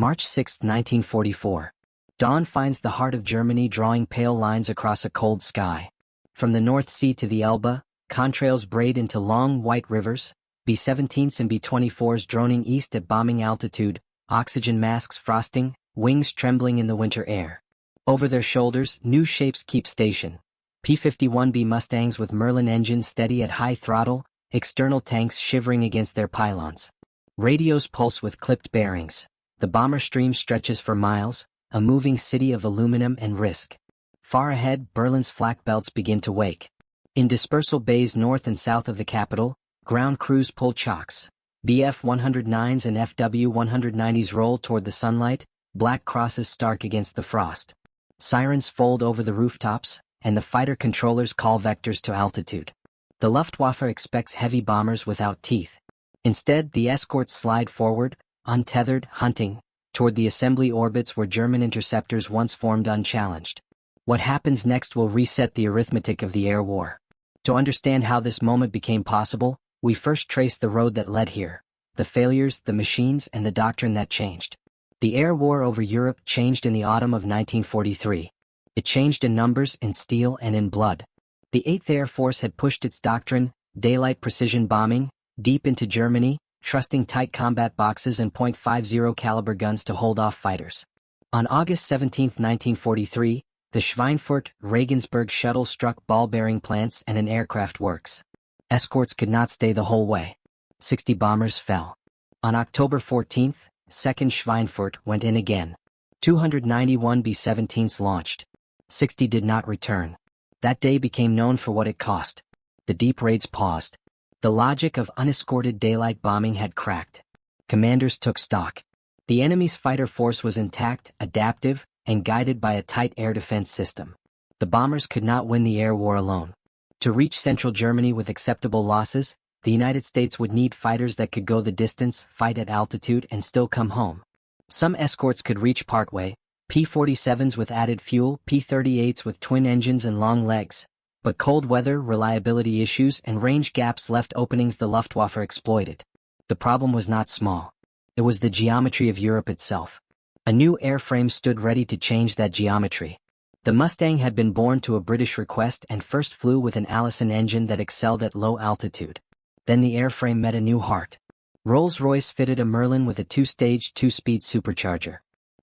March 6, 1944. Dawn finds the heart of Germany drawing pale lines across a cold sky. From the North Sea to the Elbe, contrails braid into long white rivers, B-17s and B-24s droning east at bombing altitude, oxygen masks frosting, wings trembling in the winter air. Over their shoulders, new shapes keep station. P-51B Mustangs with Merlin engines steady at high throttle, external tanks shivering against their pylons. Radios pulse with clipped bearings. The bomber stream stretches for miles, a moving city of aluminum and risk. Far ahead, Berlin's flak belts begin to wake. In dispersal bays north and south of the capital, ground crews pull chocks. Bf-109s and FW-190s roll toward the sunlight, black crosses stark against the frost. Sirens fold over the rooftops, and the fighter controllers call vectors to altitude. The Luftwaffe expects heavy bombers without teeth. Instead, the escorts slide forward, untethered, hunting, toward the assembly orbits where German interceptors once formed unchallenged. What happens next will reset the arithmetic of the air war. To understand how this moment became possible, we first trace the road that led here, the failures, the machines, and the doctrine that changed. The air war over Europe changed in the autumn of 1943. It changed in numbers, in steel, and in blood. The 8th Air Force had pushed its doctrine, daylight precision bombing, deep into Germany, trusting tight combat boxes and .50 caliber guns to hold off fighters. On August 17, 1943, the Schweinfurt, Regensburg shuttle struck ball-bearing plants and an aircraft works. Escorts could not stay the whole way. 60 bombers fell. On October 14, 2nd Schweinfurt went in again. 291 B-17s launched. 60 did not return. That day became known for what it cost. The deep raids paused. The logic of unescorted daylight bombing had cracked. Commanders took stock. The enemy's fighter force was intact, adaptive, and guided by a tight air defense system. The bombers could not win the air war alone. To reach central Germany with acceptable losses, the United States would need fighters that could go the distance, fight at altitude, and still come home. Some escorts could reach partway, P-47s with added fuel, P-38s with twin engines and long legs. But cold weather, reliability issues, and range gaps left openings the Luftwaffe exploited. The problem was not small. It was the geometry of Europe itself. A new airframe stood ready to change that geometry. The Mustang had been born to a British request and first flew with an Allison engine that excelled at low altitude. Then the airframe met a new heart. Rolls-Royce fitted a Merlin with a two-stage, two-speed supercharger.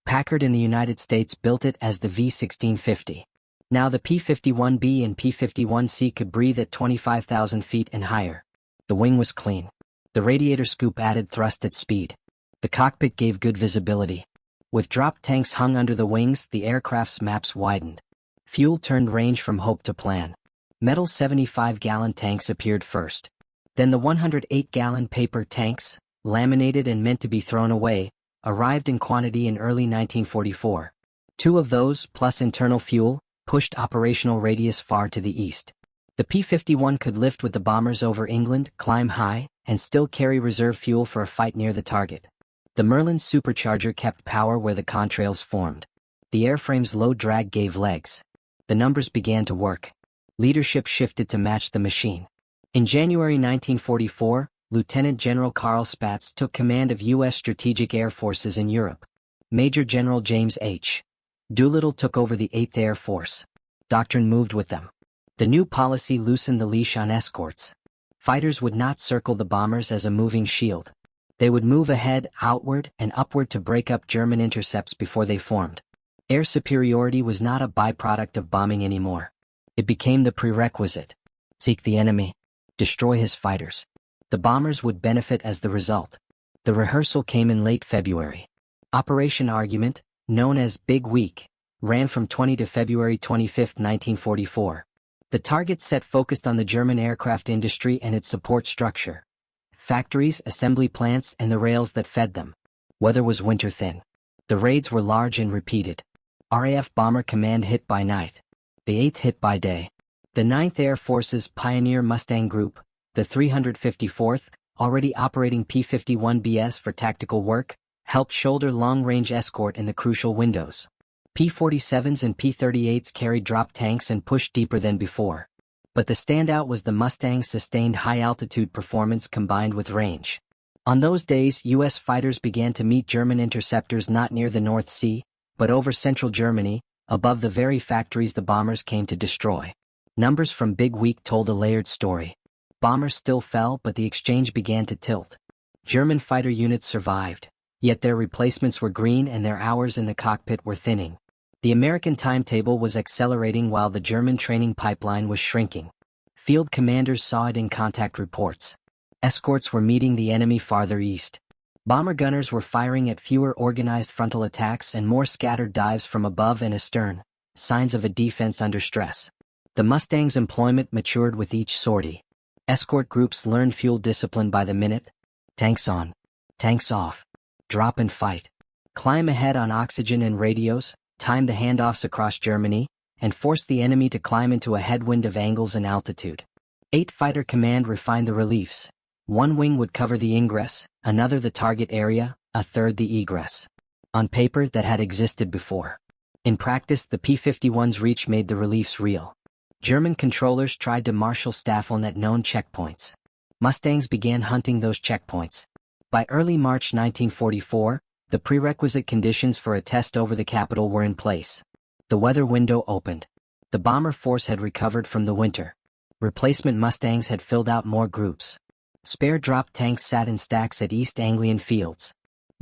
Packard in the United States built it as the V1650. Now the P-51B and P-51C could breathe at 25,000 feet and higher. The wing was clean. The radiator scoop added thrust at speed. The cockpit gave good visibility. With drop tanks hung under the wings, the aircraft's maps widened. Fuel turned range from hope to plan. Metal 75-gallon tanks appeared first. Then the 108-gallon paper tanks, laminated and meant to be thrown away, arrived in quantity in early 1944. 2 of those, plus internal fuel, pushed operational radius far to the east. The P-51 could lift with the bombers over England, climb high, and still carry reserve fuel for a fight near the target. The Merlin supercharger kept power where the contrails formed. The airframe's low drag gave legs. The numbers began to work. Leadership shifted to match the machine. In January 1944, Lieutenant General Carl Spaatz took command of U.S. strategic air forces in Europe. Major General James H. Doolittle took over the 8th Air Force. Doctrine moved with them. The new policy loosened the leash on escorts. Fighters would not circle the bombers as a moving shield. They would move ahead, outward, and upward to break up German intercepts before they formed. Air superiority was not a byproduct of bombing anymore. It became the prerequisite. Seek the enemy. Destroy his fighters. The bombers would benefit as the result. The rehearsal came in late February. Operation Argument, known as Big Week, ran from 20 to February 25, 1944. The target set focused on the German aircraft industry and its support structure. Factories, assembly plants, and the rails that fed them. Weather was winter thin. The raids were large and repeated. RAF Bomber Command hit by night. The 8th hit by day. The 9th Air Force's Pioneer Mustang Group, the 354th, already operating P-51Bs for tactical work, helped shoulder long-range escort in the crucial windows. P-47s and P-38s carried drop tanks and pushed deeper than before. But the standout was the Mustang's sustained high-altitude performance combined with range. On those days, U.S. fighters began to meet German interceptors not near the North Sea, but over central Germany, above the very factories the bombers came to destroy. Numbers from Big Week told a layered story. Bombers still fell, but the exchange began to tilt. German fighter units survived, yet their replacements were green and their hours in the cockpit were thinning. The American timetable was accelerating while the German training pipeline was shrinking. Field commanders saw it in contact reports. Escorts were meeting the enemy farther east. Bomber gunners were firing at fewer organized frontal attacks and more scattered dives from above and astern, signs of a defense under stress. The Mustangs' employment matured with each sortie. Escort groups learned fuel discipline by the minute. Tanks on. Tanks off. Drop and fight. Climb ahead on oxygen and radios, time the handoffs across Germany, and force the enemy to climb into a headwind of angles and altitude. 8 Fighter Command refined the reliefs. One wing would cover the ingress, another the target area, a third the egress. On paper, that had existed before. In practice, the P-51's reach made the reliefs real. German controllers tried to marshal Staffeln at known checkpoints. Mustangs began hunting those checkpoints. By early March 1944, the prerequisite conditions for a test over the capital were in place. The weather window opened. The bomber force had recovered from the winter. Replacement Mustangs had filled out more groups. Spare drop tanks sat in stacks at East Anglian fields.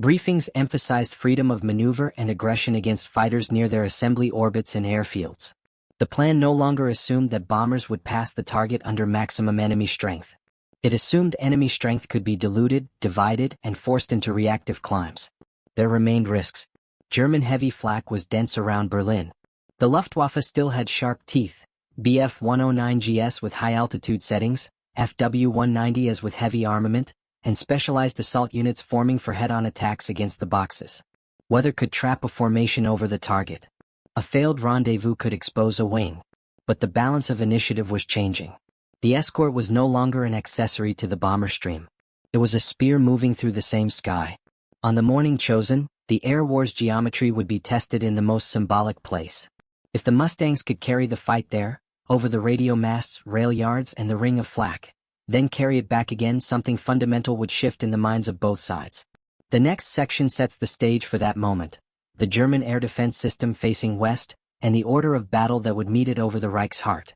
Briefings emphasized freedom of maneuver and aggression against fighters near their assembly orbits and airfields. The plan no longer assumed that bombers would pass the target under maximum enemy strength. It assumed enemy strength could be diluted, divided, and forced into reactive climbs. There remained risks. German heavy flak was dense around Berlin. The Luftwaffe still had sharp teeth. Bf-109GS with high-altitude settings, FW-190 as with heavy armament, and specialized assault units forming for head-on attacks against the boxes. Weather could trap a formation over the target. A failed rendezvous could expose a wing. But the balance of initiative was changing. The escort was no longer an accessory to the bomber stream. It was a spear moving through the same sky. On the morning chosen, the air war's geometry would be tested in the most symbolic place. If the Mustangs could carry the fight there, over the radio masts, rail yards, and the ring of flak, then carry it back again, something fundamental would shift in the minds of both sides. The next section sets the stage for that moment. The German air defense system facing west, and the order of battle that would meet it over the Reich's heart.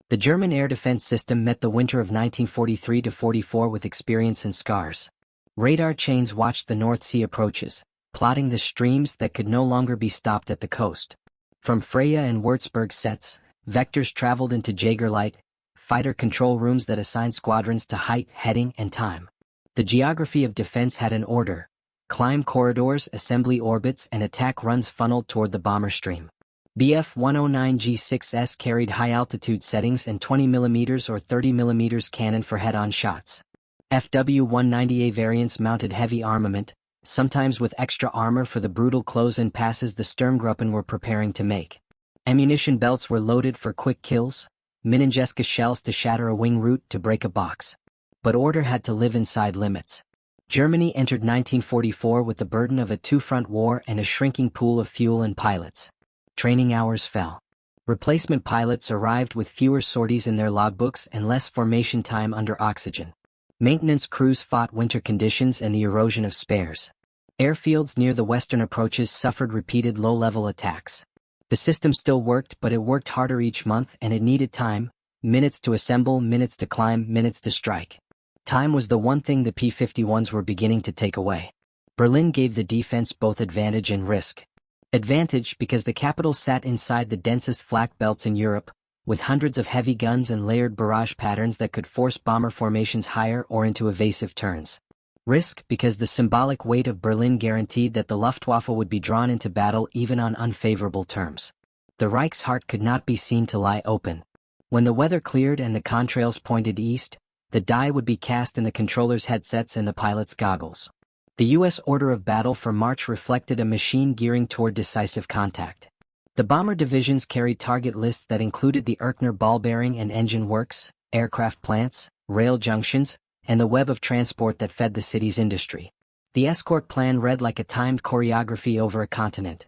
The German air defense system met the winter of 1943-44 with experience and scars. Radar chains watched the North Sea approaches, plotting the streams that could no longer be stopped at the coast. From Freya and Würzburg sets, vectors traveled into Jaegerlight, fighter control rooms that assigned squadrons to height, heading, and time. The geography of defense had an order: climb corridors, assembly orbits, and attack runs funneled toward the bomber stream. Bf-109G6S carried high-altitude settings and 20mm or 30mm cannon for head-on shots. FW-190A variants mounted heavy armament, sometimes with extra armor for the brutal close-in passes the Sturmgruppen were preparing to make. Ammunition belts were loaded for quick kills, Minenjeska shells to shatter a wing root, to break a box. But order had to live inside limits. Germany entered 1944 with the burden of a two-front war and a shrinking pool of fuel and pilots. Training hours fell. Replacement pilots arrived with fewer sorties in their logbooks and less formation time under oxygen. Maintenance crews fought winter conditions and the erosion of spares. Airfields near the western approaches suffered repeated low-level attacks. The system still worked, but it worked harder each month, and it needed time: minutes to assemble, minutes to climb, minutes to strike. Time was the one thing the P-51s were beginning to take away. Berlin gave the defense both advantage and risk. Advantage because the capital sat inside the densest flak belts in Europe, with hundreds of heavy guns and layered barrage patterns that could force bomber formations higher or into evasive turns. Risk because the symbolic weight of Berlin guaranteed that the Luftwaffe would be drawn into battle even on unfavorable terms. The Reich's heart could not be seen to lie open. When the weather cleared and the contrails pointed east, the die would be cast in the controllers' headsets and the pilots' goggles. The U.S. order of battle for March reflected a machine gearing toward decisive contact. The bomber divisions carried target lists that included the Erkner ball bearing and engine works, aircraft plants, rail junctions, and the web of transport that fed the city's industry. The escort plan read like a timed choreography over a continent.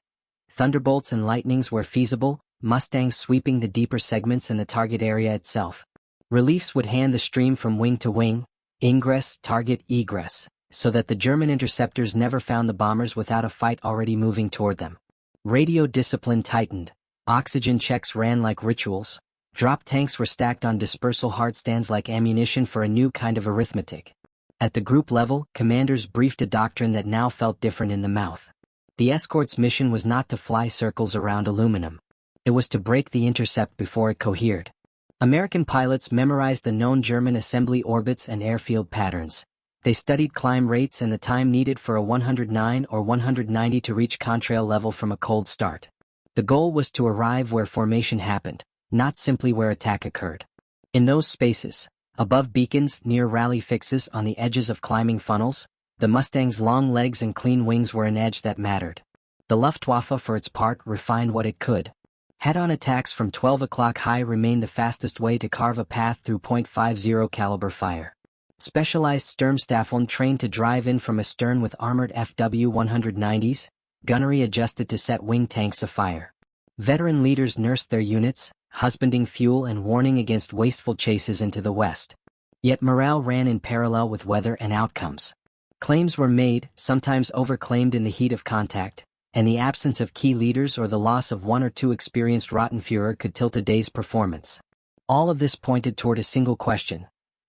Thunderbolts and lightnings where feasible, Mustangs sweeping the deeper segments and the target area itself. Reliefs would hand the stream from wing to wing: ingress, target, egress, so that the German interceptors never found the bombers without a fight already moving toward them. Radio discipline tightened, oxygen checks ran like rituals, drop tanks were stacked on dispersal hardstands like ammunition for a new kind of arithmetic. At the group level, commanders briefed a doctrine that now felt different in the mouth. The escort's mission was not to fly circles around aluminum. It was to break the intercept before it cohered. American pilots memorized the known German assembly orbits and airfield patterns. They studied climb rates and the time needed for a 109 or 190 to reach contrail level from a cold start. The goal was to arrive where formation happened, not simply where attack occurred. In those spaces, above beacons, near rally fixes, on the edges of climbing funnels, the Mustang's long legs and clean wings were an edge that mattered. The Luftwaffe, for its part, refined what it could. Head-on attacks from 12 o'clock high remained the fastest way to carve a path through .50 caliber fire. Specialized Sturmstaffeln trained to drive in from astern with armored FW-190s, gunnery adjusted to set wing tanks afire. Veteran leaders nursed their units, husbanding fuel and warning against wasteful chases into the west. Yet morale ran in parallel with weather and outcomes. Claims were made, sometimes overclaimed in the heat of contact, and the absence of key leaders or the loss of one or two experienced Rottenführer could tilt a day's performance. All of this pointed toward a single question.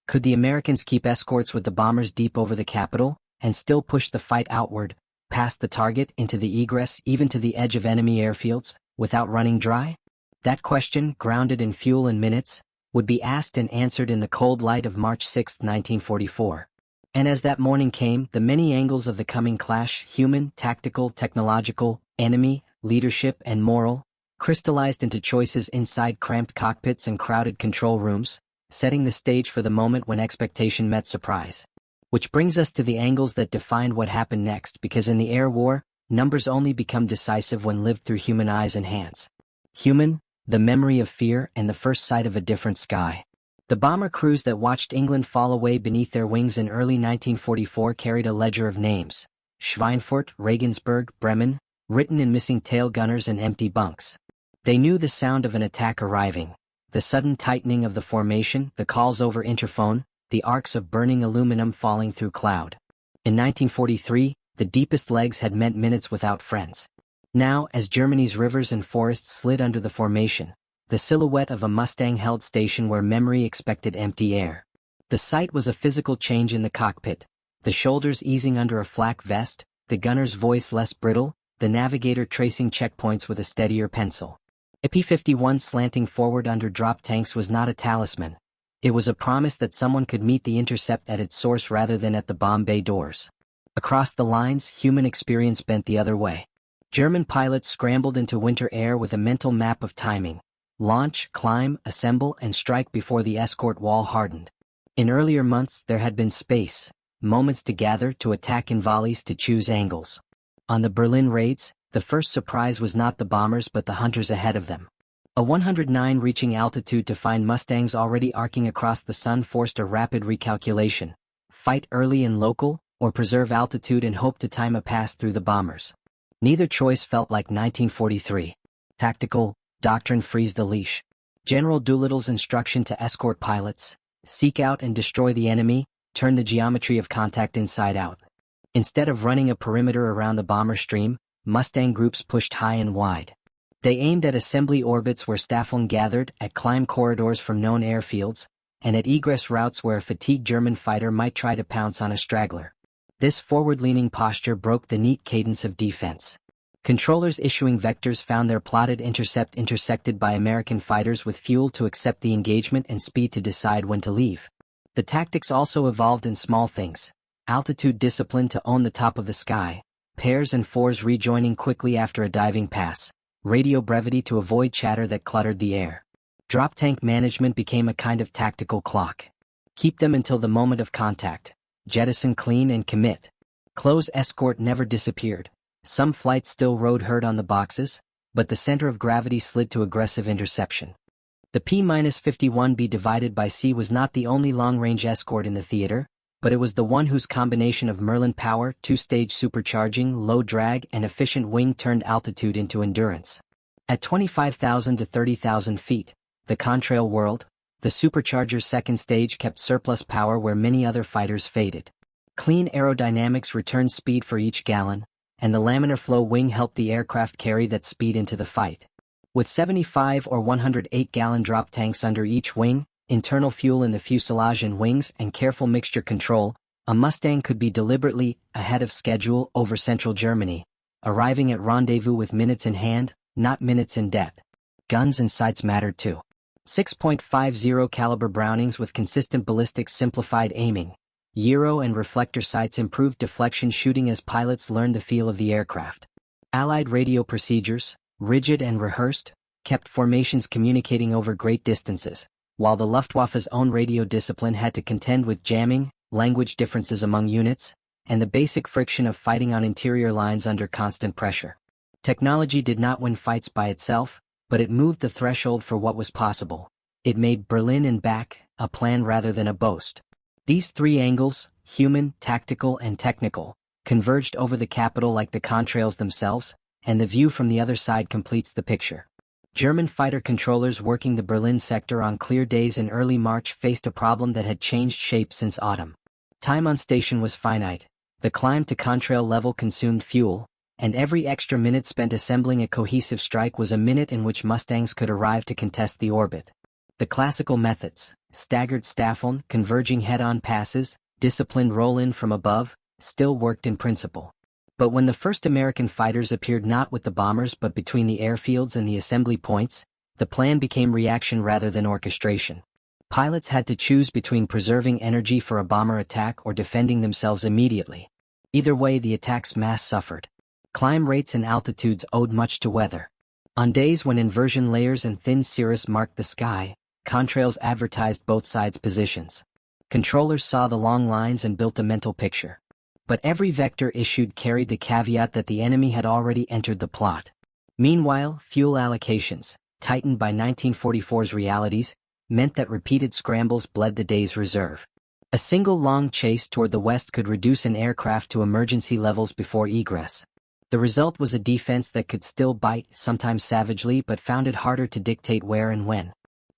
Could the Americans keep escorts with the bombers deep over the capital, and still push the fight outward, past the target, into the egress, even to the edge of enemy airfields, without running dry? That question, grounded in fuel and minutes, would be asked and answered in the cold light of March 6, 1944. And as that morning came, the many angles of the coming clash, human, tactical, technological, enemy, leadership, and moral, crystallized into choices inside cramped cockpits and crowded control rooms, setting the stage for the moment when expectation met surprise. Which brings us to the angles that defined what happened next, because in the air war, numbers only become decisive when lived through human eyes and hands. Human, the memory of fear and the first sight of a different sky. The bomber crews that watched England fall away beneath their wings in early 1944 carried a ledger of names: Schweinfurt, Regensburg, Bremen, written in missing tail gunners and empty bunks. They knew the sound of an attack arriving. The sudden tightening of the formation, the calls over interphone, the arcs of burning aluminum falling through cloud. In 1943, the deepest legs had meant minutes without friends. Now, as Germany's rivers and forests slid under the formation, the silhouette of a Mustang held station where memory expected empty air. The sight was a physical change in the cockpit, the shoulders easing under a flak vest, the gunner's voice less brittle, the navigator tracing checkpoints with a steadier pencil. A P-51 slanting forward under drop tanks was not a talisman. It was a promise that someone could meet the intercept at its source rather than at the bomb bay doors. Across the lines, human experience bent the other way. German pilots scrambled into winter air with a mental map of timing: launch, climb, assemble, and strike before the escort wall hardened. In earlier months, there had been space, moments to gather, to attack in volleys, to choose angles. On the Berlin raids, the first surprise was not the bombers but the hunters ahead of them. A 109 reaching altitude to find Mustangs already arcing across the sun forced a rapid recalculation: fight early and local, or preserve altitude and hope to time a pass through the bombers. Neither choice felt like 1943. Tactical, Doctrine freeze the leash. General Doolittle's instruction to escort pilots: seek out and destroy the enemy, turn the geometry of contact inside out. Instead of running a perimeter around the bomber stream, Mustang groups pushed high and wide. They aimed at assembly orbits where Staffeln gathered, at climb corridors from known airfields, and at egress routes where a fatigued German fighter might try to pounce on a straggler. This forward-leaning posture broke the neat cadence of defense. Controllers issuing vectors found their plotted intercept intersected by American fighters with fuel to accept the engagement and speed to decide when to leave. The tactics also evolved in small things: altitude discipline to own the top of the sky, pairs and fours rejoining quickly after a diving pass, radio brevity to avoid chatter that cluttered the air. Drop tank management became a kind of tactical clock. Keep them until the moment of contact. Jettison clean and commit. Close escort never disappeared. Some flights still rode herd on the boxes, but the center of gravity slid to aggressive interception. The P-51B divided by C was not the only long-range escort in the theater, but it was the one whose combination of Merlin power, two-stage supercharging, low drag, and efficient wing turned altitude into endurance. At 25,000 to 30,000 feet, the contrail whirled, the supercharger's second stage kept surplus power where many other fighters faded. Clean aerodynamics returned speed for each gallon, and the laminar flow wing helped the aircraft carry that speed into the fight. With 75 or 108-gallon drop tanks under each wing, internal fuel in the fuselage and wings, and careful mixture control, a Mustang could be deliberately ahead of schedule over central Germany, arriving at rendezvous with minutes in hand, not minutes in debt. Guns and sights mattered too. 6.50 caliber Brownings with consistent ballistics simplified aiming. Gyro and reflector sights improved deflection shooting as pilots learned the feel of the aircraft. Allied radio procedures, rigid and rehearsed, kept formations communicating over great distances, while the Luftwaffe's own radio discipline had to contend with jamming, language differences among units, and the basic friction of fighting on interior lines under constant pressure. Technology did not win fights by itself, but it moved the threshold for what was possible. It made Berlin and back a plan rather than a boast. These three angles, human, tactical, and technical, converged over the capital like the contrails themselves, and the view from the other side completes the picture. German fighter controllers working the Berlin sector on clear days in early March faced a problem that had changed shape since autumn. Time on station was finite, the climb to contrail level consumed fuel, and every extra minute spent assembling a cohesive strike was a minute in which Mustangs could arrive to contest the orbit. The classical methods, staggered Staffeln, converging head-on passes, disciplined roll-in from above, still worked in principle. But when the first American fighters appeared not with the bombers but between the airfields and the assembly points, the plan became reaction rather than orchestration. Pilots had to choose between preserving energy for a bomber attack or defending themselves immediately. Either way, the attack's mass suffered. Climb rates and altitudes owed much to weather. On days when inversion layers and thin cirrus marked the sky, contrails advertised both sides' positions. Controllers saw the long lines and built a mental picture. But every vector issued carried the caveat that the enemy had already entered the plot. Meanwhile, fuel allocations, tightened by 1944's realities, meant that repeated scrambles bled the day's reserve. A single long chase toward the west could reduce an aircraft to emergency levels before egress. The result was a defense that could still bite, sometimes savagely, but found it harder to dictate where and when.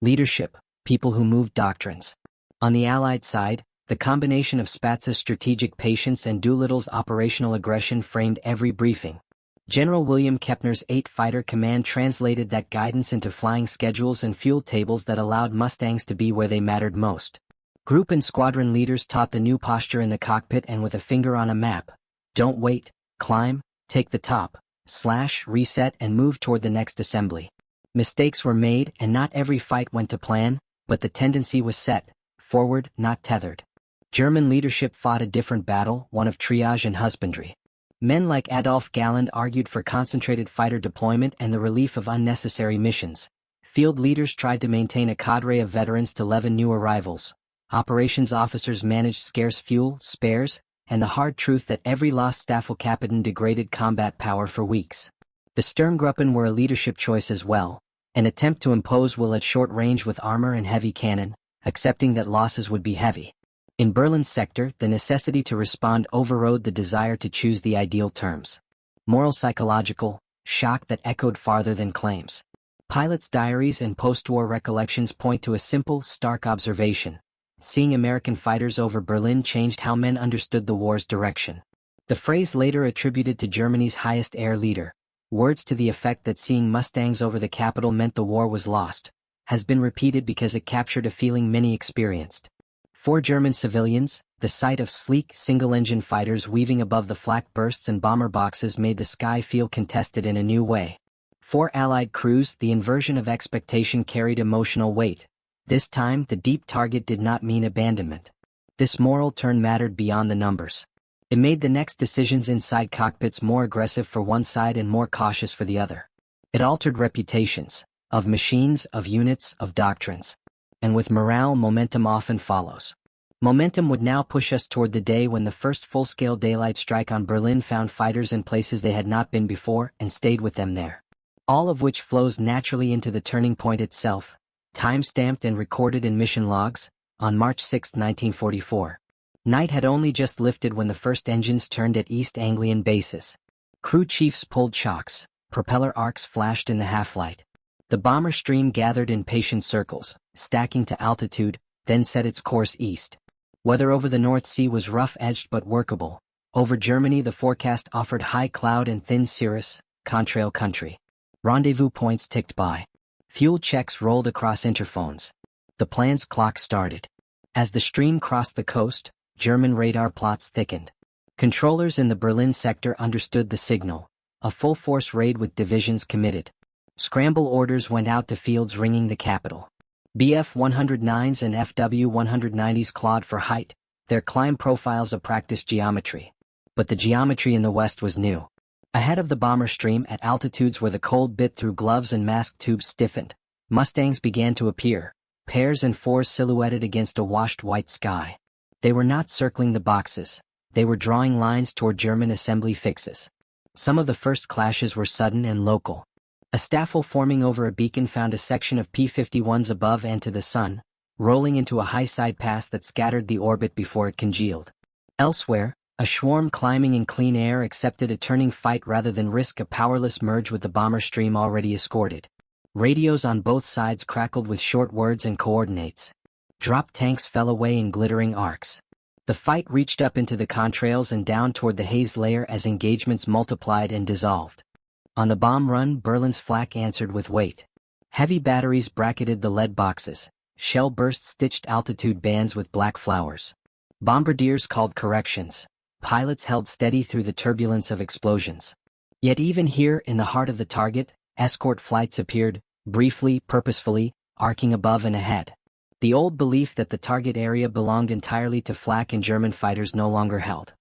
Leadership, people who moved doctrines. On the Allied side, the combination of Spaatz's strategic patience and Doolittle's operational aggression framed every briefing. General William Kepner's 8-fighter command translated that guidance into flying schedules and fuel tables that allowed Mustangs to be where they mattered most. Group and squadron leaders taught the new posture in the cockpit and with a finger on a map. Don't wait, climb, take the top, slash, reset and move toward the next assembly. Mistakes were made and not every fight went to plan, but the tendency was set, forward, not tethered. German leadership fought a different battle, one of triage and husbandry. Men like Adolf Galland argued for concentrated fighter deployment and the relief of unnecessary missions. Field leaders tried to maintain a cadre of veterans to leaven new arrivals. Operations officers managed scarce fuel, spares, and the hard truth that every lost Staffelkapitän degraded combat power for weeks. The Sturmgruppen were a leadership choice as well, an attempt to impose will at short range with armor and heavy cannon, accepting that losses would be heavy. In Berlin's sector, the necessity to respond overrode the desire to choose the ideal terms. Moral psychological, shock that echoed farther than claims. Pilots' diaries and post-war recollections point to a simple, stark observation. Seeing American fighters over Berlin changed how men understood the war's direction. The phrase later attributed to Germany's highest air leader, words to the effect that seeing Mustangs over the capital meant the war was lost, has been repeated because it captured a feeling many experienced. For German civilians, the sight of sleek, single-engine fighters weaving above the flak bursts and bomber boxes made the sky feel contested in a new way. For Allied crews, the inversion of expectation carried emotional weight. This time, the deep target did not mean abandonment. This moral turn mattered beyond the numbers. It made the next decisions inside cockpits more aggressive for one side and more cautious for the other. It altered reputations, of machines, of units, of doctrines. And with morale, momentum often follows. Momentum would now push us toward the day when the first full-scale daylight strike on Berlin found fighters in places they had not been before and stayed with them there. All of which flows naturally into the turning point itself, time-stamped and recorded in mission logs, on March 6, 1944. Night had only just lifted when the first engines turned at East Anglian bases. Crew chiefs pulled chocks, propeller arcs flashed in the half-light. The bomber stream gathered in patient circles, stacking to altitude, then set its course east. Weather over the North Sea was rough-edged but workable. Over Germany the forecast offered high cloud and thin cirrus, contrail country. Rendezvous points ticked by. Fuel checks rolled across interphones. The plan's clock started. As the stream crossed the coast, German radar plots thickened. Controllers in the Berlin sector understood the signal. A full-force raid with divisions committed. Scramble orders went out to fields ringing the capital. Bf-109s and Fw-190s clawed for height, their climb profiles a practiced geometry. But the geometry in the west was new. Ahead of the bomber stream at altitudes where the cold bit through gloves and mask tubes stiffened, Mustangs began to appear, pairs and fours silhouetted against a washed white sky. They were not circling the boxes, they were drawing lines toward German assembly fixes. Some of the first clashes were sudden and local. A staffel forming over a beacon found a section of P-51s above and to the sun, rolling into a high side pass that scattered the orbit before it congealed. Elsewhere, a swarm climbing in clean air accepted a turning fight rather than risk a powerless merge with the bomber stream already escorted. Radios on both sides crackled with short words and coordinates. Drop tanks fell away in glittering arcs. The fight reached up into the contrails and down toward the haze layer as engagements multiplied and dissolved. On the bomb run, Berlin's Flak answered with weight. Heavy batteries bracketed the lead boxes. Shell bursts stitched altitude bands with black flowers. Bombardiers called corrections. Pilots held steady through the turbulence of explosions. Yet even here, in the heart of the target, escort flights appeared, briefly, purposefully, arcing above and ahead. The old belief that the target area belonged entirely to Flak and German fighters no longer held.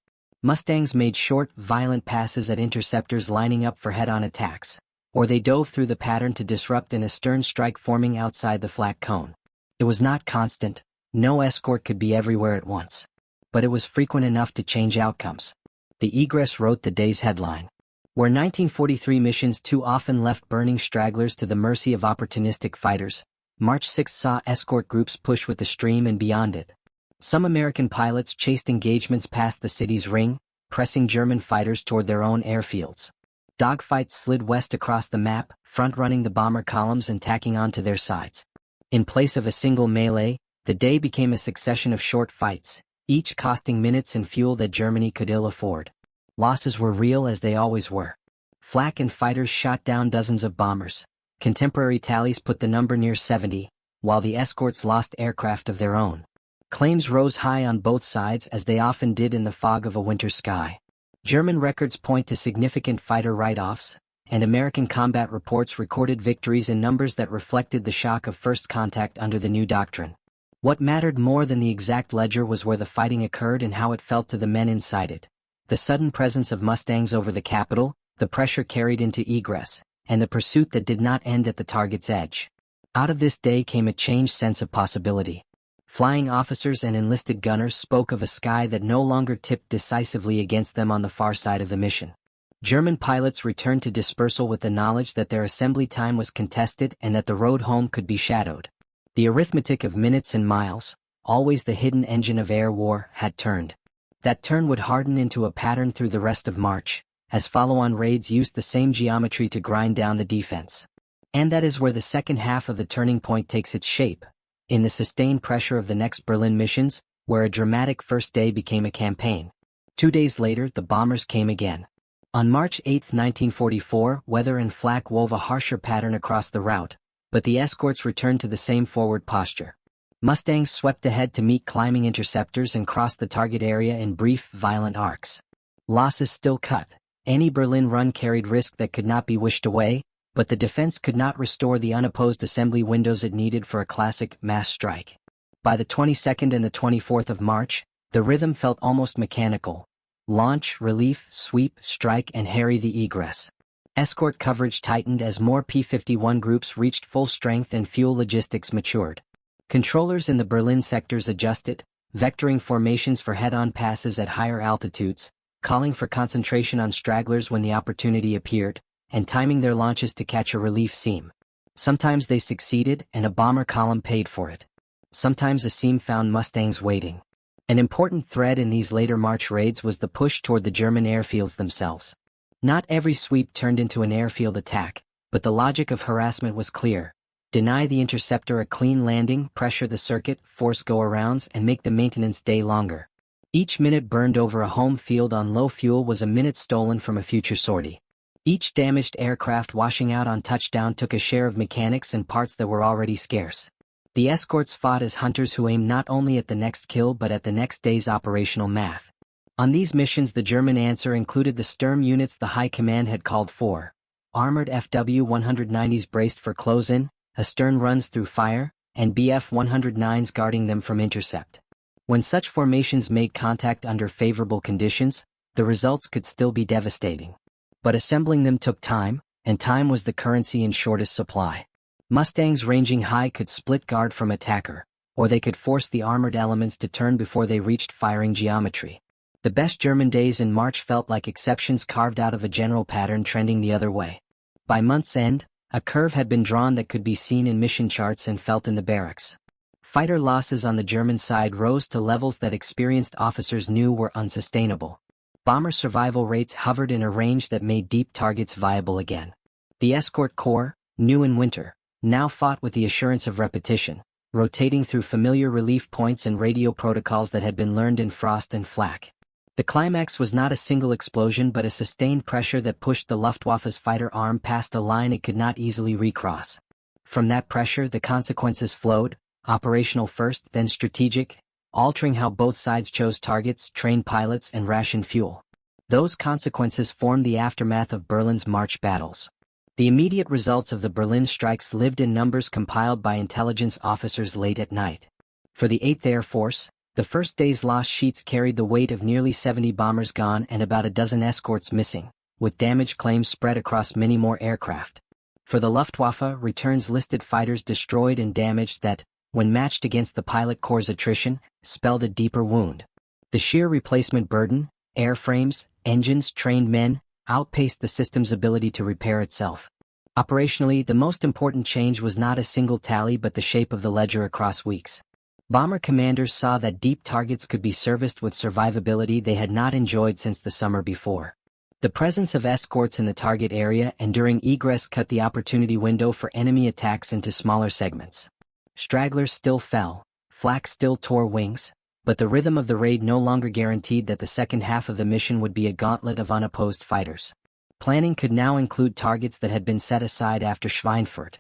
Mustangs made short, violent passes at interceptors lining up for head-on attacks, or they dove through the pattern to disrupt an astern strike forming outside the Flak cone. It was not constant, no escort could be everywhere at once. But it was frequent enough to change outcomes. The Egress wrote the day's headline. Where 1943 missions too often left burning stragglers to the mercy of opportunistic fighters, March 6 saw escort groups push with the stream and beyond it. Some American pilots chased engagements past the city's ring, pressing German fighters toward their own airfields. Dogfights slid west across the map, front-running the bomber columns and tacking on to their sides. In place of a single melee, the day became a succession of short fights, each costing minutes and fuel that Germany could ill afford. Losses were real as they always were. Flak and fighters shot down dozens of bombers. Contemporary tallies put the number near 70, while the escorts lost aircraft of their own. Claims rose high on both sides as they often did in the fog of a winter sky. German records point to significant fighter write-offs, and American combat reports recorded victories in numbers that reflected the shock of first contact under the new doctrine. What mattered more than the exact ledger was where the fighting occurred and how it felt to the men inside it. The sudden presence of Mustangs over the capital, the pressure carried into Egress, and the pursuit that did not end at the target's edge. Out of this day came a changed sense of possibility. Flying officers and enlisted gunners spoke of a sky that no longer tipped decisively against them on the far side of the mission. German pilots returned to dispersal with the knowledge that their assembly time was contested and that the road home could be shadowed. The arithmetic of minutes and miles, always the hidden engine of air war, had turned. That turn would harden into a pattern through the rest of March, as follow-on raids used the same geometry to grind down the defense. And that is where the second half of the turning point takes its shape, in the sustained pressure of the next Berlin missions, where a dramatic first day became a campaign. 2 days later, the bombers came again. On March 8, 1944, weather and Flak wove a harsher pattern across the route, but the escorts returned to the same forward posture. Mustangs swept ahead to meet climbing interceptors and crossed the target area in brief, violent arcs. Losses still cut. Any Berlin run carried risk that could not be wished away, but the defense could not restore the unopposed assembly windows it needed for a classic mass strike. By the 22nd and the 24th of March, the rhythm felt almost mechanical. Launch, relief, sweep, strike and harry the Egress. Escort coverage tightened as more P-51 groups reached full strength and fuel logistics matured. Controllers in the Berlin sectors adjusted, vectoring formations for head-on passes at higher altitudes, calling for concentration on stragglers when the opportunity appeared, and timing their launches to catch a relief seam. Sometimes they succeeded and a bomber column paid for it. Sometimes a seam found Mustangs waiting. An important thread in these later March raids was the push toward the German airfields themselves. Not every sweep turned into an airfield attack, but the logic of harassment was clear. deny the interceptor a clean landing, pressure the circuit, force go-arounds, and make the maintenance day longer. Each minute burned over a home field on low fuel was a minute stolen from a future sortie. Each damaged aircraft washing out on touchdown took a share of mechanics and parts that were already scarce. The escorts fought as hunters who aimed not only at the next kill but at the next day's operational math. On these missions the German answer included the Sturm units the High Command had called for, armored FW-190s braced for close-in, astern runs through fire, and Bf-109s guarding them from intercept. When such formations made contact under favorable conditions, the results could still be devastating. But assembling them took time, and time was the currency in shortest supply. Mustangs ranging high could split guard from attacker, or they could force the armored elements to turn before they reached firing geometry. The best German days in March felt like exceptions carved out of a general pattern trending the other way. By month's end, a curve had been drawn that could be seen in mission charts and felt in the barracks. Fighter losses on the German side rose to levels that experienced officers knew were unsustainable. Bomber survival rates hovered in a range that made deep targets viable again. The Escort Corps, new in winter, now fought with the assurance of repetition, rotating through familiar relief points and radio protocols that had been learned in Frost and Flak. The climax was not a single explosion but a sustained pressure that pushed the Luftwaffe's fighter arm past a line it could not easily recross. From that pressure the consequences flowed, operational first, then strategic, altering how both sides chose targets, trained pilots, and rationed fuel. Those consequences formed the aftermath of Berlin's March battles. The immediate results of the Berlin strikes lived in numbers compiled by intelligence officers late at night. For the 8th Air Force, the first day's loss sheets carried the weight of nearly 70 bombers gone and about a dozen escorts missing, with damage claims spread across many more aircraft. For the Luftwaffe, returns listed fighters destroyed and damaged that, when matched against the pilot corps' attrition, spelled a deeper wound. The sheer replacement burden, airframes, engines, trained men, outpaced the system's ability to repair itself. Operationally, the most important change was not a single tally but the shape of the ledger across weeks. Bomber commanders saw that deep targets could be serviced with survivability they had not enjoyed since the summer before. The presence of escorts in the target area and during egress cut the opportunity window for enemy attacks into smaller segments. Stragglers still fell, Flak still tore wings, but the rhythm of the raid no longer guaranteed that the second half of the mission would be a gauntlet of unopposed fighters. Planning could now include targets that had been set aside after Schweinfurt.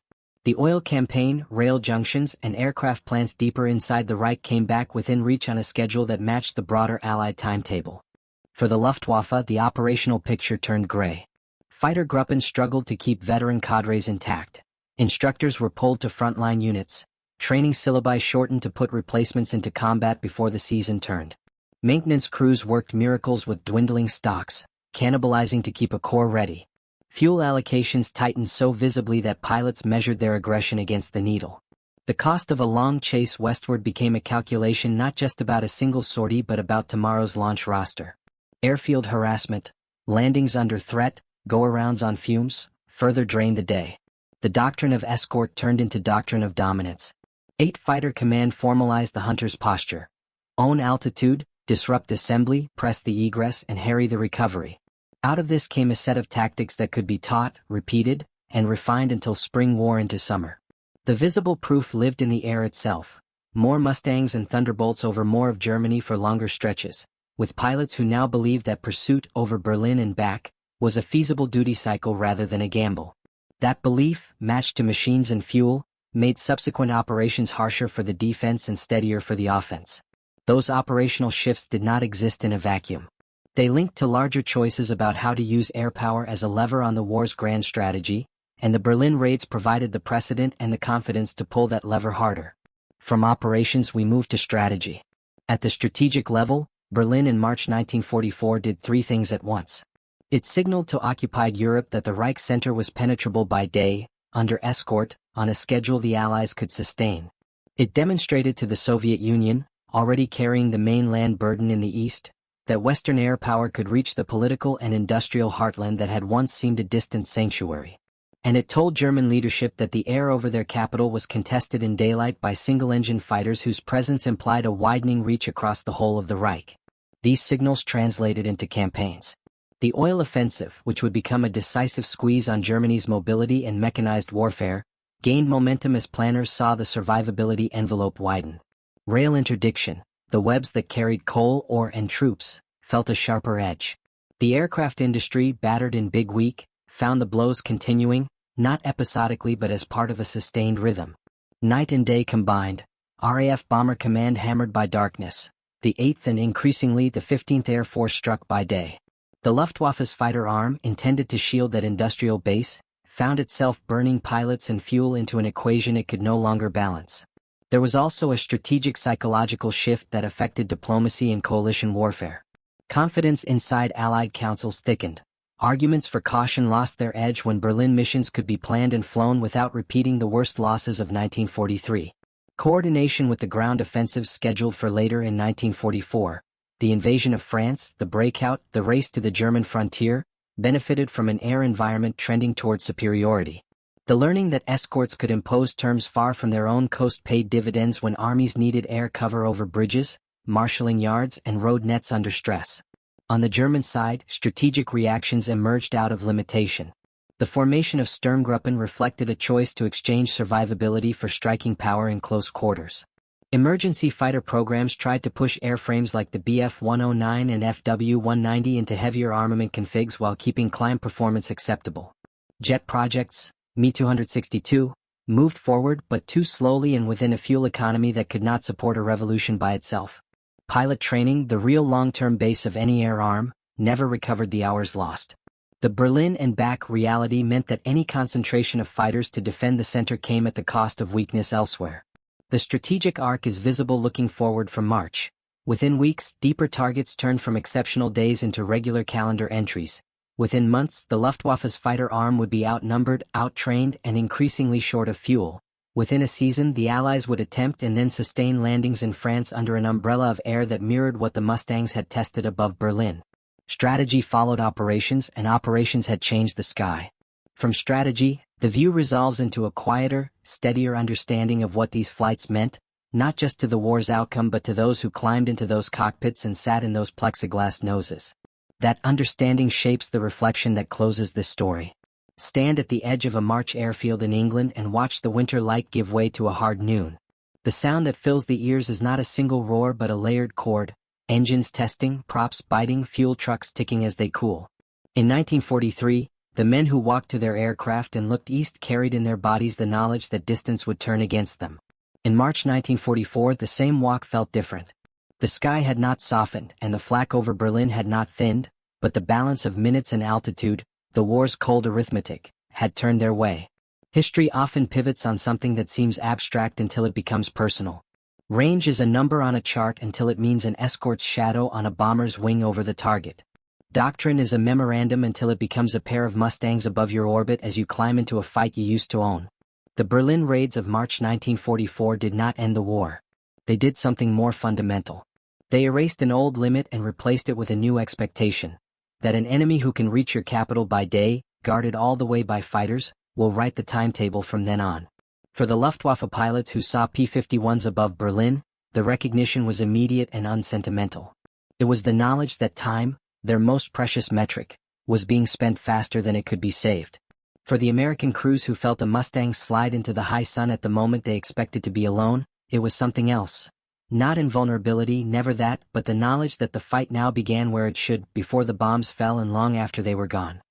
The oil campaign, rail junctions, and aircraft plants deeper inside the Reich came back within reach on a schedule that matched the broader Allied timetable. For the Luftwaffe, the operational picture turned gray. Fighter Gruppen struggled to keep veteran cadres intact. Instructors were pulled to frontline units. Training syllabi shortened to put replacements into combat before the season turned. Maintenance crews worked miracles with dwindling stocks, cannibalizing to keep a corps ready. Fuel allocations tightened so visibly that pilots measured their aggression against the needle. The cost of a long chase westward became a calculation not just about a single sortie but about tomorrow's launch roster. Airfield harassment, landings under threat, go-arounds on fumes, further drained the day. The doctrine of escort turned into doctrine of dominance. 8 Fighter Command formalized the hunter's posture. Own altitude, disrupt assembly, press the egress, and harry the recovery. Out of this came a set of tactics that could be taught, repeated, and refined until spring wore into summer. The visible proof lived in the air itself. More Mustangs and Thunderbolts over more of Germany for longer stretches, with pilots who now believed that pursuit over Berlin and back was a feasible duty cycle rather than a gamble. That belief, matched to machines and fuel, made subsequent operations harsher for the defense and steadier for the offense. Those operational shifts did not exist in a vacuum. They linked to larger choices about how to use air power as a lever on the war's grand strategy, and the Berlin raids provided the precedent and the confidence to pull that lever harder. From operations we moved to strategy. At the strategic level, Berlin in March 1944 did 3 things at once. It signaled to occupied Europe that the Reich center was penetrable by day, under escort, on a schedule the Allies could sustain. It demonstrated to the Soviet Union, already carrying the main land burden in the east, that Western air power could reach the political and industrial heartland that had once seemed a distant sanctuary. And it told German leadership that the air over their capital was contested in daylight by single-engine fighters whose presence implied a widening reach across the whole of the Reich. These signals translated into campaigns. The oil offensive, which would become a decisive squeeze on Germany's mobility and mechanized warfare, gained momentum as planners saw the survivability envelope widen. Rail interdiction, the webs that carried coal, ore, and troops, felt a sharper edge. The aircraft industry, battered in Big Week, found the blows continuing, not episodically but as part of a sustained rhythm. Night and day combined, RAF Bomber Command hammered by darkness, the 8th and increasingly the 15th Air Force struck by day. The Luftwaffe's fighter arm, intended to shield that industrial base, found itself burning pilots and fuel into an equation it could no longer balance. There was also a strategic psychological shift that affected diplomacy and coalition warfare. Confidence inside Allied councils thickened. Arguments for caution lost their edge when Berlin missions could be planned and flown without repeating the worst losses of 1943. Coordination with the ground offensives scheduled for later in 1944, the invasion of France, the breakout, the race to the German frontier, benefited from an air environment trending toward superiority. The learning that escorts could impose terms far from their own coast paid dividends when armies needed air cover over bridges, marshalling yards, and road nets under stress. On the German side, strategic reactions emerged out of limitation. The formation of Sturmgruppen reflected a choice to exchange survivability for striking power in close quarters. Emergency fighter programs tried to push airframes like the Bf-109 and Fw-190 into heavier armament configs while keeping climb performance acceptable. Jet projects, Me-262, moved forward but too slowly and within a fuel economy that could not support a revolution by itself. Pilot training, the real long-term base of any air arm, never recovered the hours lost. The Berlin and back reality meant that any concentration of fighters to defend the center came at the cost of weakness elsewhere. The strategic arc is visible looking forward from March. Within weeks, deeper targets turned from exceptional days into regular calendar entries. Within months, the Luftwaffe's fighter arm would be outnumbered, outtrained, and increasingly short of fuel. Within a season, the Allies would attempt and then sustain landings in France under an umbrella of air that mirrored what the Mustangs had tested above Berlin. Strategy followed operations, and operations had changed the sky. From strategy, the view resolves into a quieter, steadier understanding of what these flights meant, not just to the war's outcome but to those who climbed into those cockpits and sat in those plexiglass noses. That understanding shapes the reflection that closes this story. Stand at the edge of a March airfield in England and watch the winter light give way to a hard noon. The sound that fills the ears is not a single roar but a layered chord, engines testing, props biting, fuel trucks ticking as they cool. In 1943, the men who walked to their aircraft and looked east carried in their bodies the knowledge that distance would turn against them. In March 1944, the same walk felt different. The sky had not softened and the flak over Berlin had not thinned, but the balance of minutes and altitude, the war's cold arithmetic, had turned their way. History often pivots on something that seems abstract until it becomes personal. Range is a number on a chart until it means an escort's shadow on a bomber's wing over the target. Doctrine is a memorandum until it becomes a pair of Mustangs above your orbit as you climb into a fight you used to own. The Berlin raids of March 1944 did not end the war. They did something more fundamental. They erased an old limit and replaced it with a new expectation. That an enemy who can reach your capital by day, guarded all the way by fighters, will write the timetable from then on. For the Luftwaffe pilots who saw P-51s above Berlin, the recognition was immediate and unsentimental. It was the knowledge that time, their most precious metric, was being spent faster than it could be saved. For the American crews who felt a Mustang slide into the high sun at the moment they expected to be alone, it was something else. Not invulnerability, never that, but the knowledge that the fight now began where it should, before the bombs fell and long after they were gone.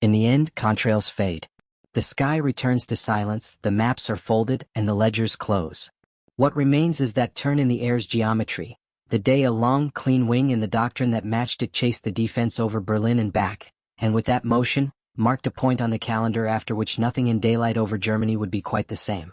In the end, contrails fade. The sky returns to silence, the maps are folded, and the ledgers close. What remains is that turn in the air's geometry. The day a long, clean wing in the Doctrine that matched it chased the defense over Berlin and back, and with that motion, marked a point on the calendar after which nothing in daylight over Germany would be quite the same.